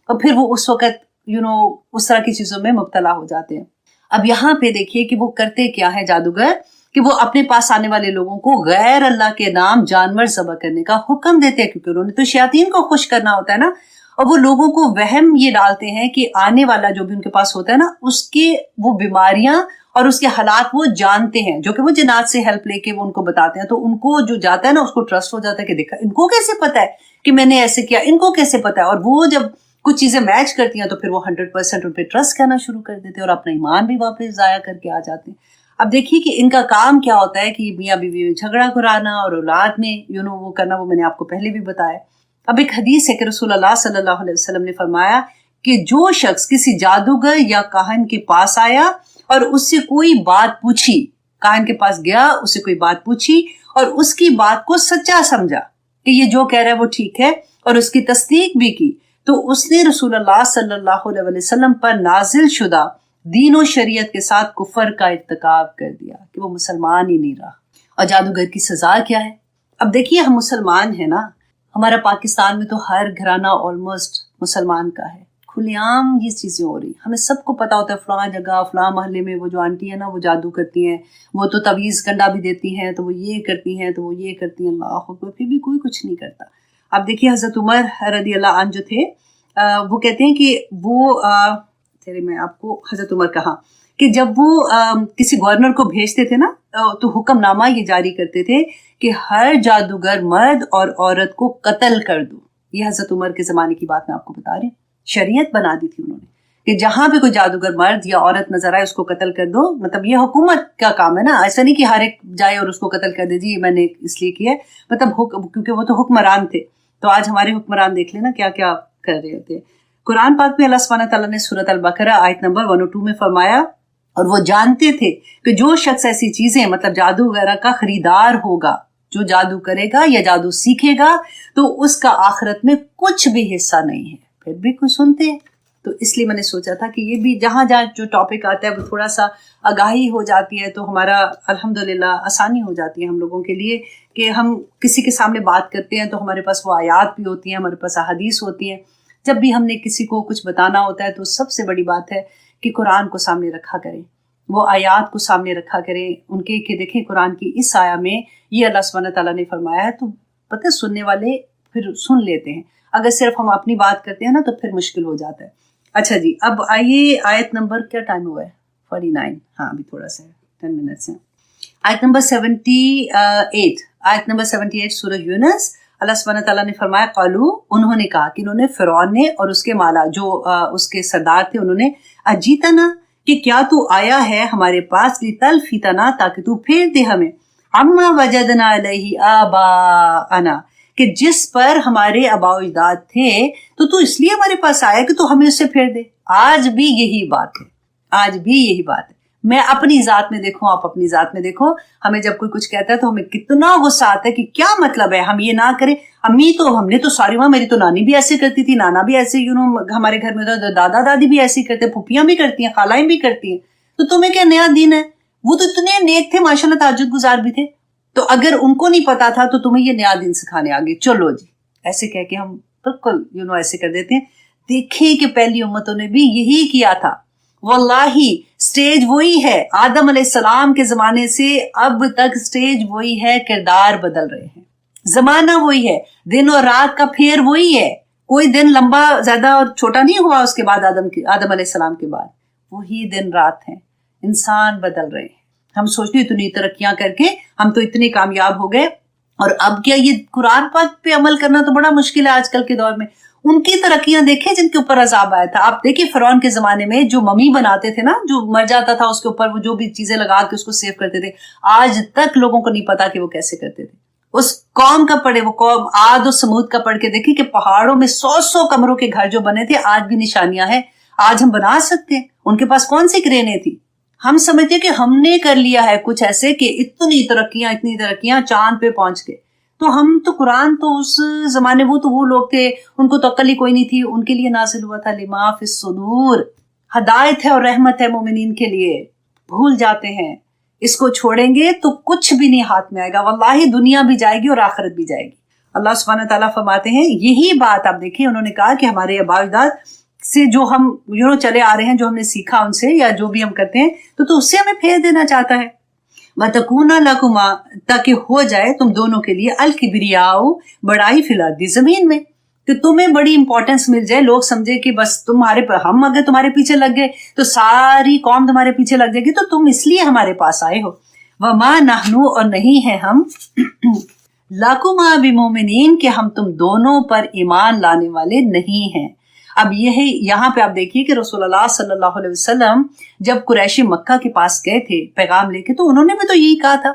S1: اور پھر وہ اس وقت اس طرح کی چیزوں میں مبتلا ہو جاتے ہیں. اب یہاں پہ دیکھیے کہ وہ کرتے کیا ہے جادوگر, کہ وہ اپنے پاس آنے والے لوگوں کو غیر اللہ کے نام جانور ذبح کرنے کا حکم دیتے ہیں, کیونکہ انہوں نے تو شیاطین کو خوش کرنا ہوتا ہے نا. اور وہ لوگوں کو وہم یہ ڈالتے ہیں کہ آنے والا جو بھی ان کے پاس ہوتا ہے نا, اس کے وہ بیماریاں اور اس کے حالات وہ جانتے ہیں, جو کہ وہ جنات سے ہیلپ لے کے وہ ان کو بتاتے ہیں. تو ان کو جو جاتا ہے نا اس کو ٹرسٹ ہو جاتا ہے کہ دیکھا ان کو کیسے پتا ہے کہ میں نے ایسے کیا, ان کو کیسے پتا ہے. اور وہ جب کچھ چیزیں میچ کرتی ہیں تو پھر وہ 100% ان پہ ٹرسٹ کرنا شروع کر دیتے ہیں, اور اپنا ایمان بھی واپس ضائع کر کے آ جاتے ہیں. اب دیکھیے کہ ان کا کام کیا ہوتا ہے کہ میاں بیوی میں جھگڑا کرانا اور اولاد میں وہ کرنا, وہ میں نے آپ کو پہلے بھی بتایا. اب ایک حدیث ہے کہ رسول اللہ صلی اللہ علیہ وسلم نے فرمایا کہ جو شخص کسی جادوگر یا کاہن کے پاس آیا اور اس سے کوئی بات پوچھی, کاہن کے پاس گیا, اس سے کوئی بات پوچھی اور اس کی بات کو سچا سمجھا کہ یہ جو کہہ رہا ہے وہ ٹھیک ہے, اور اس کی تصدیق بھی کی, تو اس نے رسول اللہ صلی اللہ علیہ وسلم پر نازل شدہ دین و شریعت کے ساتھ کفر کا ارتکاب کر دیا, کہ وہ مسلمان ہی نہیں رہا. اور جادوگر کی سزا کیا ہے؟ اب دیکھیے ہم مسلمان ہیں نا, ہمارا پاکستان میں تو ہر گھرانہ آلموسٹ مسلمان کا ہے, کھلے عام یہ چیزیں ہو رہی, ہمیں سب کو پتا ہوتا ہے فلاں جگہ فلاں محلے میں وہ جو آنٹی ہے نا وہ جادو کرتی ہیں, وہ تو تعویذ کنڈا بھی دیتی ہیں, تو وہ یہ کرتی ہیں, تو وہ یہ کرتی ہیں, اللہ اکبر, پھر بھی کوئی کچھ نہیں کرتا. اب دیکھیے حضرت عمر رضی اللہ عنہ جو تھے, وہ کہتے ہیں کہ وہ میں آپ کو حضرت عمر کہا کہ جب وہ کسی گورنر کو بھیجتے تھے نا تو حکم نامہ یہ جاری کرتے تھے کہ ہر جادوگر مرد اور عورت کو قتل کر دو. یہ حضرت عمر کے زمانے کی بات میں آپ کو بتا رہی ہوں. شریعت بنا دی تھی انہوں نے کہ جہاں پہ کوئی جادوگر مرد یا عورت نظر آئے اس کو قتل کر دو. مطلب یہ حکومت کا کام ہے نا, ایسا نہیں کہ ہر ایک جائے اور اس کو قتل کر دے جی میں نے اس لیے کیا ہے. مطلب کیونکہ وہ تو حکمران تھے. تو آج ہمارے حکمران دیکھ لینا کیا کیا کر رہے ہوتے. قرآن پاک میں اللہ سبحانہ تعالیٰ نے سورۃ البقرہ آیت نمبر 102 میں فرمایا, اور وہ جانتے تھے کہ جو شخص ایسی چیزیں مطلب جادو وغیرہ کا خریدار ہوگا, جو جادو کرے گا یا جادو سیکھے گا, تو اس کا آخرت میں کچھ بھی حصہ نہیں ہے. پھر بھی کوئی سنتے ہیں. تو اس لیے میں نے سوچا تھا کہ یہ بھی جہاں جہاں جو ٹاپک آتا ہے وہ تھوڑا سا آگاہی ہو جاتی ہے تو ہمارا الحمدللہ آسانی ہو جاتی ہے ہم لوگوں کے لیے کہ ہم کسی کے سامنے بات کرتے ہیں تو ہمارے پاس وہ آیات بھی ہوتی ہیں, ہمارے پاس احادیث ہوتی ہیں. جب بھی ہم نے کسی کو کچھ بتانا ہوتا ہے تو سب سے بڑی بات ہے کہ قرآن کو سامنے رکھا کریں, وہ آیات کو سامنے رکھا کریں ان کے کہ دیکھیں قرآن کی اس آیا میں یہ اللہ سبحانہ تعالیٰ نے فرمایا ہے. تو پتہ سننے والے پھر سن لیتے ہیں. اگر صرف ہم اپنی بات کرتے ہیں نا تو پھر مشکل ہو جاتا ہے. اچھا جی, اب آئیے آیت نمبر کیا ٹائم ہوا ہے 49, ہاں ابھی تھوڑا سا ہے 10 منٹس ہیں. آیت نمبر 78, آیت نمبر 78 سورہ یونس. اللہ سبحانہ تعالیٰ نے فرمایا قالو, انہوں نے کہا کہ انہوں نے فرعون نے اور اس کے مالا جو اس کے سردار تھے انہوں نے اجیتنا کہ کیا تو آیا ہے ہمارے پاس لتلفتنا تاکہ تو پھیر دے ہمیں عما وجدنا علیہ آباءنا کہ جس پر ہمارے آباء و اجداد تھے تو اس لیے ہمارے پاس آیا کہ تو ہمیں اس سے پھیر دے. آج بھی یہی بات ہے, آج بھی یہی بات ہے. میں اپنی ذات میں دیکھوں, آپ اپنی ذات میں دیکھو, ہمیں جب کوئی کچھ کہتا ہے تو ہمیں کتنا غصہ آتا ہے کہ کیا مطلب ہے ہم یہ نہ کریں. امی تو ہم نے تو ساری وہاں, میری تو نانی بھی ایسے کرتی تھی, نانا بھی ایسے, ہمارے گھر میں تو دادا دادی بھی ایسے کرتے, پھوپھیاں بھی کرتی ہیں, خالائیں بھی کرتی ہیں, تو تمہیں کیا نیا دین ہے. وہ تو اتنے نیک تھے ماشاءاللہ, تہجد گزار بھی تھے, تو اگر ان کو نہیں پتا تھا تو تمہیں یہ نیا دین سکھانے آگے چلو جی, ایسے کہہ کے ہم بالکل ایسے کر دیتے ہیں. دیکھیں کہ پہلی امتوں نے بھی یہی کیا تھا. واللہ سٹیج وہی ہے, آدم علیہ السلام کے زمانے سے اب تک سٹیج وہی ہے, کردار بدل رہے ہیں, زمانہ وہی ہے, دن اور رات کا پھیر وہی ہے. کوئی دن لمبا زیادہ اور چھوٹا نہیں ہوا اس کے بعد آدم علیہ السلام کے بعد, وہی دن رات ہیں. انسان بدل رہے ہیں. ہم سوچتے ہیں اتنی ترقیاں کر کے ہم تو اتنے کامیاب ہو گئے, اور اب کیا یہ قرآن پاک پہ عمل کرنا تو بڑا مشکل ہے آج کل کے دور میں. ان کی ترقیاں دیکھیں جن کے اوپر عذاب آیا تھا. آپ دیکھیں فرعون کے زمانے میں جو ممی بناتے تھے نا, جو مر جاتا تھا اس کے اوپر وہ جو بھی چیزیں لگا کے اس کو سیو کرتے تھے, آج تک لوگوں کو نہیں پتا کہ وہ کیسے کرتے تھے. اس قوم کا پڑھے, وہ قوم عاد و سمود کا پڑھ کے دیکھیں کہ پہاڑوں میں 100 کمروں کے گھر جو بنے تھے آج بھی نشانیاں ہیں. آج ہم بنا سکتے ہیں. ان کے پاس کون سی کرینیں تھی. ہم سمجھتے کہ ہم نے کر لیا ہے کچھ ایسے کہ اتنی ترقیاں چاند پہ پہنچ گئے. تو ہم تو قرآن تو اس زمانے وہ لوگ تھے, ان کو تو عقل ہی کوئی نہیں تھی, ان کے لیے نازل ہوا تھا لما فی الصدور, ہدایت ہے اور رحمت ہے مومنین کے لیے. بھول جاتے ہیں, اس کو چھوڑیں گے تو کچھ بھی نہیں ہاتھ میں آئے گا. واللہ دنیا بھی جائے گی اور آخرت بھی جائے گی. اللہ سبحانہ تعالیٰ فرماتے ہیں یہی بات آپ دیکھیں, انہوں نے کہا کہ ہمارے آباء و اجداد سے جو ہم چلے آ رہے ہیں, جو ہم نے سیکھا ان سے یا جو بھی ہم کرتے ہیں, تو اس سے ہمیں پھیر دینا چاہتا ہے. وَتَكُونَ لَكُمَا تاکہ ہو جائے تم دونوں کے لیے الکبریاء بڑائی فی الارض زمین میں, کہ تمہیں بڑی امپورٹنس مل جائے, لوگ سمجھے کہ بس ہم اگر تمہارے پیچھے لگ گئے تو ساری قوم تمہارے پیچھے لگ جائے گی, تو تم اس لیے ہمارے پاس آئے ہو. وَمَا نَحْنُ اور نہیں ہے ہم لَكُمَا بِمُؤْمِنِينَ کہ ہم تم دونوں پر ایمان لانے والے نہیں ہیں. اب یہاں پہ آپ دیکھیے کہ رسول اللہ صلی اللہ علیہ وسلم جب قریشی مکہ کے پاس گئے تھے پیغام لے کے, تو انہوں نے بھی تو یہی کہا تھا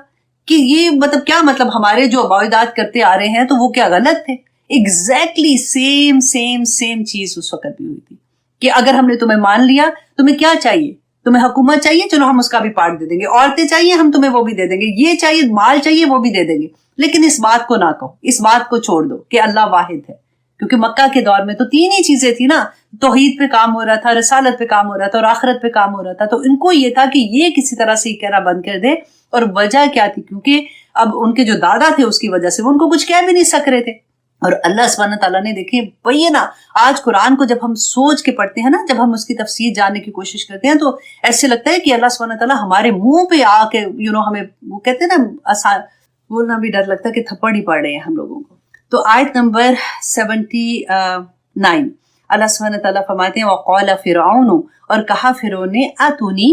S1: کہ یہ مطلب کیا مطلب ہمارے جو آباء و اجداد کرتے آ رہے ہیں تو وہ کیا غلط تھے. ایگزیکٹلی سیم چیز اس وقت بھی ہوئی تھی کہ اگر ہم نے تمہیں مان لیا, تمہیں کیا چاہیے, تمہیں حکومت چاہیے, چلو ہم اس کا بھی پارٹ دے دیں گے, عورتیں چاہیے ہم تمہیں وہ بھی دے دیں گے, یہ چاہیے مال چاہیے وہ بھی دے دیں گے, لیکن اس بات کو نہ کہو, اس بات کو چھوڑ دو کہ اللہ واحد ہے. کیونکہ مکہ کے دور میں تو 3 ہی چیزیں تھی نا, توحید پہ کام ہو رہا تھا, رسالت پہ کام ہو رہا تھا اور آخرت پہ کام ہو رہا تھا. تو ان کو یہ تھا کہ یہ کسی طرح سے کہنا بند کر دے. اور وجہ کیا تھی, کیونکہ اب ان کے جو دادا تھے اس کی وجہ سے وہ ان کو کچھ کہہ بھی نہیں سک رہے تھے. اور اللہ سبحانہ تعالیٰ نے دیکھیں وہی نا, آج قرآن کو جب ہم سوچ کے پڑھتے ہیں نا, جب ہم اس کی تفسیر جاننے کی کوشش کرتے ہیں, تو ایسے لگتا ہے کہ اللہ سبحانہ تعالیٰ ہمارے منہ پہ آ کے ہمیں وہ کہتے ہیں نا, آسان بولنا بھی ڈر لگتا ہے کہ تھپڑ ہی پڑ رہے ہیں ہم لوگوں کو. تو آیت نمبر 79 اللہ سبحانہ تعالیٰ فرماتے ہیں وقال فرعون اور کہا فرعون نے اتونی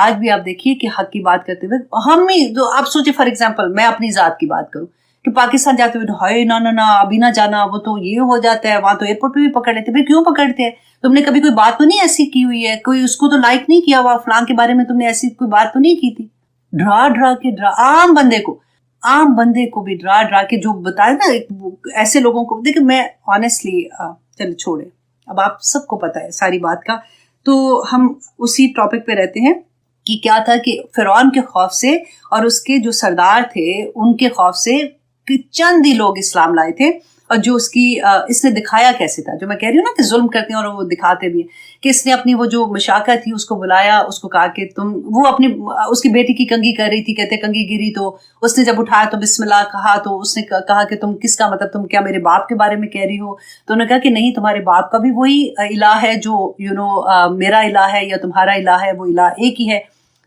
S1: آج بھی آپ دیکھیے کہ حق کی بات کرتے ہوئے ہم ہی جو آپ سوچے، فار ایگزامپل میں اپنی ذات کی بات کروں کہ پاکستان جاتے ہوئے ہائے نہ ابھی نہ جانا، وہ تو یہ ہو جاتا ہے، وہاں تو ایئرپورٹ پہ بھی پکڑ لیتے. بھائی کیوں پکڑتے ہیں؟ تم نے کبھی کوئی بات تو نہیں ایسی کی ہوئی ہے، کوئی اس کو تو لائک نہیں کیا ہوا، فلاں کے بارے میں تم نے ایسی کوئی بات تو نہیں کی تھی. ڈرا کے عام بندے کو بھی ڈرا کے جو بتائے نا ایسے لوگوں کو. دیکھیں میں آنیسٹلی چلو چھوڑے، اب آپ سب کو پتا ہے ساری بات کا، تو ہم اسی ٹاپک پہ رہتے ہیں کہ کیا تھا کہ فرعون کے خوف سے اور اس کے جو سردار تھے ان کے خوف سے کہ چند ہی لوگ اسلام لائے تھے. اور جو اس نے دکھایا کیسے تھا، جو میں کہہ رہی ہوں نا کہ ظلم کرتے ہیں اور وہ دکھاتے بھی ہیں، کہ اس نے اپنی وہ جو مشاکہ تھی اس کو بلایا، اس کو کہا کہ وہ اس کی بیٹی کی کنگھی کر رہی تھی، کہتے کنگھی گری تو اس نے جب اٹھایا تو بسم اللہ کہا، تو اس نے کہا کہ تم کس کا مطلب، تم کیا میرے باپ کے بارے میں کہہ رہی ہو؟ تو انہوں نے کہا کہ نہیں، تمہارے باپ کا بھی وہی الہ ہے جو میرا الہ ہے یا تمہارا الہ ہے، وہ الہ ایک ہی ہے.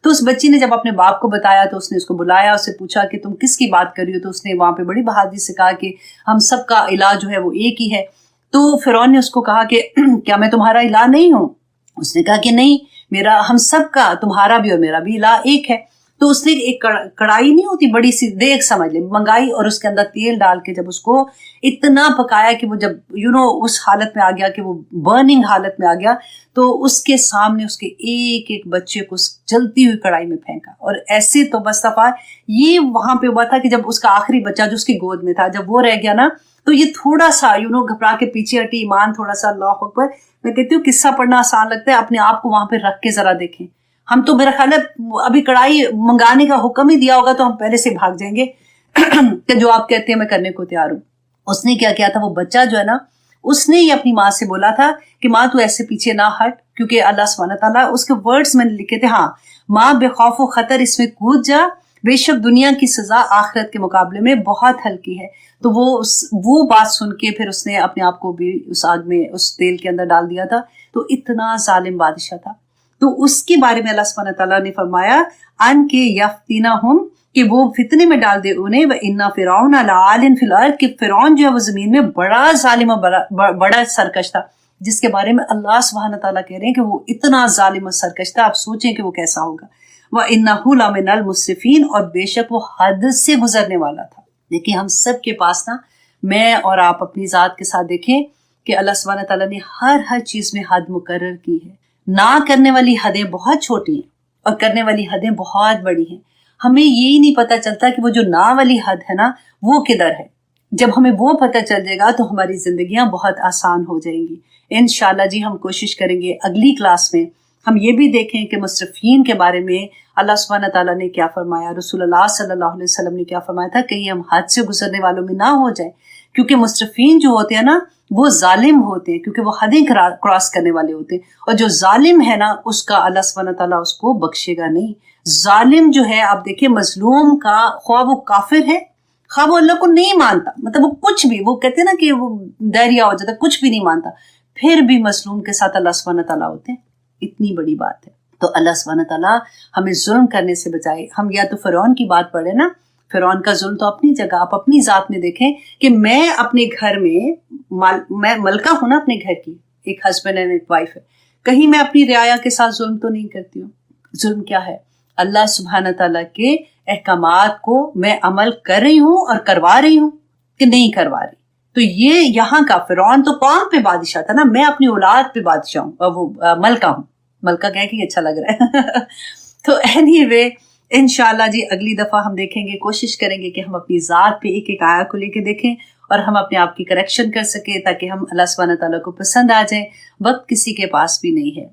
S1: تو اس بچی نے جب اپنے باپ کو بتایا تو اس نے اس کو بلایا، اس سے پوچھا کہ تم کس کی بات کر رہی ہو؟ تو اس نے وہاں پہ بڑی بہادری سے کہا کہ ہم سب کا الہ جو ہے وہ ایک ہی ہے. تو فرعون نے اس کو کہا کہ کیا میں تمہارا الہ نہیں ہوں؟ اس نے کہا کہ نہیں، ہم سب کا، تمہارا بھی اور میرا بھی الہ ایک ہے. تو اس نے ایک کڑائی نہیں ہوتی بڑی سی دیگ سمجھ لیں منگائی، اور اس کے اندر تیل ڈال کے جب اس کو اتنا پکایا کہ وہ جب اس حالت میں آ گیا کہ وہ برننگ حالت میں آ گیا، تو اس کے سامنے اس کے ایک ایک بچے کو جلتی ہوئی کڑائی میں پھینکا. اور ایسے تو بس دفعہ یہ وہاں پہ ہوا تھا کہ جب اس کا آخری بچہ جو اس کی گود میں تھا جب وہ رہ گیا نا، تو یہ تھوڑا سا گھبرا کے پیچھے ہٹی، ایمان تھوڑا سا، اللہ اکبر. میں کہتی ہوں قصہ پڑھنا آسان لگتا ہے، اپنے آپ کو وہاں پہ رکھ کے ذرا دیکھیں. ہم تو میرا خیال ہے ابھی کڑائی منگانے کا حکم ہی دیا ہوگا تو ہم پہلے سے بھاگ جائیں گے کہ جو آپ کہتے ہیں میں کرنے کو تیار ہوں. اس نے کیا کیا تھا، وہ بچہ جو ہے نا، اس نے یہ اپنی ماں سے بولا تھا کہ ماں تو ایسے پیچھے نہ ہٹ، کیونکہ اللہ سبحانہ تعالیٰ اس کے ورڈز میں نے لکھے تھے، ہاں ماں بے خوف و خطر اس میں کود جا، بے شک دنیا کی سزا آخرت کے مقابلے میں بہت ہلکی ہے. تو وہ بات سن کے پھر اس نے اپنے آپ کو بھی اس آگ میں، اس تیل کے اندر ڈال دیا تھا. تو اتنا ظالم بادشاہ تھا. تو اس کے بارے میں اللہ سبحانہ تعالیٰ نے فرمایا ان کے یفتینہم، کہ وہ فتنے میں ڈال دے انہیں، وَإِنَّ فِرْعَوْنَ لَعَالٍ فِي الْأَرْضِ، کہ فرعون جو ہے وہ زمین میں بڑا ظالم اور بڑا سرکش تھا، جس کے بارے میں اللہ سبحانہ تعالیٰ کہہ رہے ہیں کہ وہ اتنا ظالم اور سرکش تھا. آپ سوچیں کہ وہ کیسا ہوگا. وَإِنَّهُ لَمِنَ الْمُسْرِفِينَ، اور بے شک وہ حد سے گزرنے والا تھا. دیکھیں ہم سب کے پاس نا، میں اور آپ اپنی ذات کے ساتھ دیکھیں کہ اللہ سبحانہ تعالیٰ نے ہر چیز میں حد مقرر کی ہے. نہ کرنے والی حدیں بہت چھوٹی ہیں اور کرنے والی حدیں بہت بڑی ہیں. ہمیں یہی نہیں پتہ چلتا کہ وہ جو نہ والی حد ہے نا وہ کدھر ہے. جب ہمیں وہ پتہ چل جائے گا تو ہماری زندگیاں بہت آسان ہو جائیں گی انشاءاللہ. جی ہم کوشش کریں گے اگلی کلاس میں ہم یہ بھی دیکھیں کہ مصرفین کے بارے میں اللہ سبحانہ تعالیٰ نے کیا فرمایا، رسول اللہ صلی اللہ علیہ وسلم نے کیا فرمایا تھا، کہیں ہم حد سے گزرنے والوں میں نہ ہو جائیں. کیونکہ مصرفین جو ہوتے ہیں نا وہ ظالم ہوتے ہیں، کیونکہ وہ حدیں کراس کرنے والے ہوتے ہیں. اور جو ظالم ہے نا اس کا اللہ سبحانہ تعالیٰ اس کو بخشے گا نہیں. ظالم جو ہے آپ دیکھیں مظلوم کا، خواہ وہ کافر ہے، خواہ وہ اللہ کو نہیں مانتا، مطلب وہ کچھ بھی، وہ کہتے ہیں نا کہ وہ ڈائریا ہو جاتا، کچھ بھی نہیں مانتا، پھر بھی مظلوم کے ساتھ اللہ سبحانہ تعالیٰ ہوتے ہیں. اتنی بڑی بات ہے. تو اللہ سبحانہ تعالیٰ ہمیں ظلم کرنے سے بچائے. ہم یا تو فرعون کی بات پڑھیں نا، فرعون کا ظلم تو اپنی جگہ، آپ اپنی ذات میں دیکھیں کہ میں اپنے گھر میں ملکہ ہوں نا اپنے گھر کی، ایک ہسبینڈ اینڈ ایک وائف ہے، کہیں میں اپنی رعایا کے ساتھ ظلم تو نہیں کرتی ہوں. ظلم کیا ہے؟ اللہ سبحانہ تعالیٰ کے احکامات کو میں عمل کر رہی ہوں اور کروا رہی ہوں کہ نہیں کروا رہی. تو یہ یہاں کا فرعون تو قوم پہ بادشاہ تھا نا، میں اپنی اولاد پہ بادشاہ ہوں اور وہ ملکہ ہوں. ملکہ کہہ کہ اچھا لگ رہا ہے. تو اینی وے انشاءاللہ جی اگلی دفعہ ہم دیکھیں گے، کوشش کریں گے کہ ہم اپنی ذات پہ ایک ایک آیا کو لے کے دیکھیں اور ہم اپنے آپ کی کریکشن کر سکیں تاکہ ہم اللہ سبحانہ تعالیٰ کو پسند آ جائیں. وقت کسی کے پاس بھی نہیں ہے،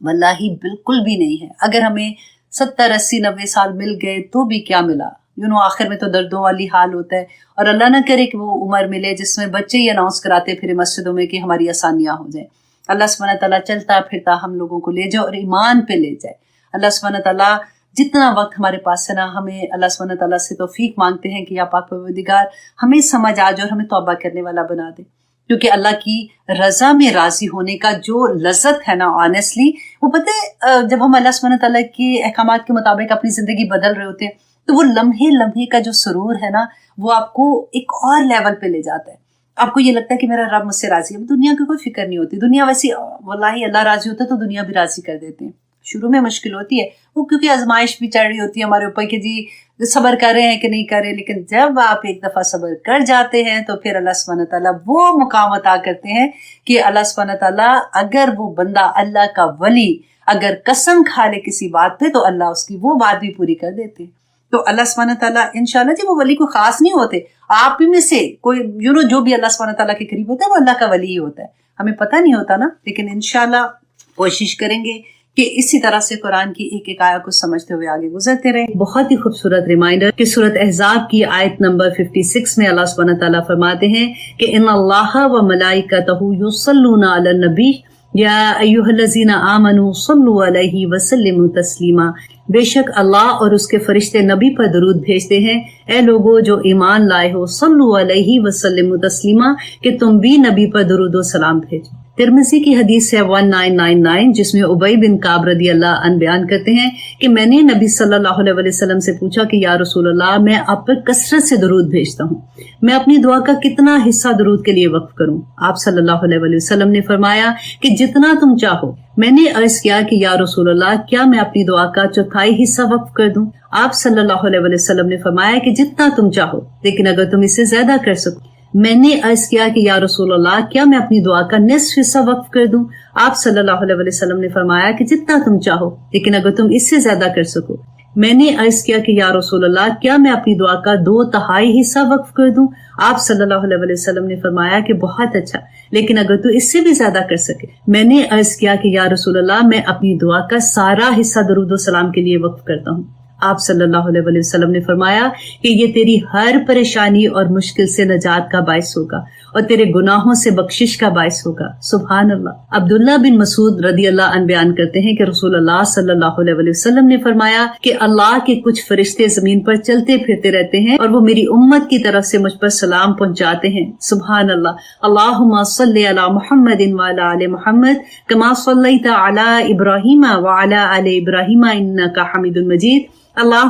S1: واللہ بالکل بھی نہیں ہے. اگر ہمیں 70 80 90 سال مل گئے تو بھی کیا ملا، آخر میں تو دردوں والی حال ہوتا ہے. اور اللہ نہ کرے کہ وہ عمر ملے جس میں بچے ہی اناؤنس کراتے پھرے مسجدوں میں کہ ہماری آسانیاں ہو جائیں. اللہ سبحانہ تعالیٰ چلتا پھرتا ہم لوگوں کو لے جائے اور ایمان پہ لے جائے. اللہ سبحانہ تعالیٰ جتنا وقت ہمارے پاس ہے نا، ہمیں اللہ سبحانہ تعالیٰ سے توفیق مانگتے ہیں کہ یا پاک پروردگار ہمیں سمجھ آ جائے اور ہمیں توبہ کرنے والا بنا دے. کیونکہ اللہ کی رضا میں راضی ہونے کا جو لذت ہے نا، آنیسٹلی وہ پتہ ہے جب ہم اللہ سبحانہ تعالیٰ کے احکامات کے مطابق اپنی زندگی بدل رہے ہوتے ہیں تو وہ لمحے لمحے کا جو سرور ہے نا وہ آپ کو ایک اور لیول پہ لے جاتا ہے. آپ کو یہ لگتا ہے کہ میرا رب مجھ سے راضی ہے. دنیا کی کوئی فکر نہیں ہوتی. دنیا ویسی واللہ اللہ راضی ہوتا ہے تو دنیا بھی راضی کر دیتے ہیں. شروع میں مشکل ہوتی ہے وہ کیونکہ آزمائش بھی چڑھ رہی ہوتی ہے ہمارے اوپر کہ جی صبر کر رہے ہیں کہ نہیں کر رہے، لیکن جب آپ ایک دفعہ صبر کر جاتے ہیں تو پھر اللہ سبحانہ تعالیٰ وہ مقام عطا کرتے ہیں کہ اللہ سبحانہ تعالیٰ اگر وہ بندہ اللہ کا ولی اگر قسم کھا لے کسی بات پہ تو اللہ اس کی وہ بات بھی پوری کر دیتے ہیں۔ تو اللہ سبحانہ تعالیٰ انشاءاللہ جی وہ ولی کو خاص نہیں ہوتے، آپ بھی میں سے کوئی جو بھی اللہ سبحانہ تعالیٰ کے قریب ہوتا ہے وہ اللہ کا ولی ہی ہوتا ہے، ہمیں پتہ نہیں ہوتا نا، لیکن انشاءاللہ کوشش کریں گے کہ اسی طرح سے قرآن کی ایک ایک آیت کو سمجھتے ہوئے آگے گزرتے رہیں۔ بہت ہی خوبصورت ریمائنڈر کہ سورۃ احزاب کی آیت نمبر 56 میں اللہ سبحانہ تعالیٰ فرماتے ہیں کہ ان اللہ و ملائکتہ یصلون علی النبی یا ایھا الذین آمنوا صلوا علیہ وسلموا تسلیما، بے شک اللہ اور اس کے فرشتے نبی پر درود بھیجتے ہیں، اے لوگو جو ایمان لائے ہو صلوا علیہ وسلموا تسلیما، کہ تم بھی نبی پر درود و سلام بھیجو۔ ترمذی کی حدیث ہے 1999 جس میں ابی بن کعب رضی اللہ عنہ بیان کرتے ہیں کہ میں نے نبی صلی اللہ علیہ وسلم سے پوچھا کہ یا رسول اللہ میں آپ پر کثرت سے درود بھیجتا ہوں، میں اپنی دعا کا کتنا حصہ درود کے لیے وقف کروں؟ آپ صلی اللہ علیہ وسلم نے فرمایا کہ جتنا تم چاہو۔ میں نے عرض کیا کہ یا رسول اللہ کیا میں اپنی دعا کا چوتھائی حصہ وقف کر دوں؟ آپ صلی اللہ علیہ وسلم نے فرمایا کہ جتنا تم چاہو، لیکن اگر تم اس سے زیادہ کر سکو۔ میں نے عرض کیا کہ یا رسول اللہ کیا میں اپنی دعا کا نصف حصہ وقف کر دوں؟ آپ صلی اللہ علیہ وسلم نے فرمایا کہ جتنا تم چاہو، لیکن اگر تم اس سے زیادہ کر سکو۔ میں نے عرض کیا کہ یا رسول اللہ کیا میں اپنی دعا کا 2/3 حصہ وقف کر دوں؟ آپ صلی اللہ علیہ وسلم نے فرمایا کہ بہت اچھا، لیکن اگر تو اس سے بھی زیادہ کر سکے۔ میں نے عرض کیا کہ یا رسول اللہ میں اپنی دعا کا سارا حصہ درود و سلام کے لیے وقف کرتا ہوں۔ آپ صلی اللہ علیہ وسلم نے فرمایا کہ یہ تیری ہر پریشانی اور مشکل سے نجات کا باعث ہوگا اور تیرے گناہوں سے بخشش کا باعث ہوگا۔ سبحان اللہ۔ عبداللہ بن مسعود رضی اللہ عنہ بیان کرتے ہیں کہ رسول اللہ صلی اللہ علیہ وسلم نے فرمایا کہ اللہ کے کچھ فرشتے زمین پر چلتے پھرتے رہتے ہیں اور وہ میری امت کی طرف سے مجھ پر سلام پہنچاتے ہیں۔ سبحان اللہ۔ اللہم صلی علی محمد وعلی آل محمد کما صلیت علی ابراہیم وعلی آل ابراہیم انک حمید مجید۔ اللہ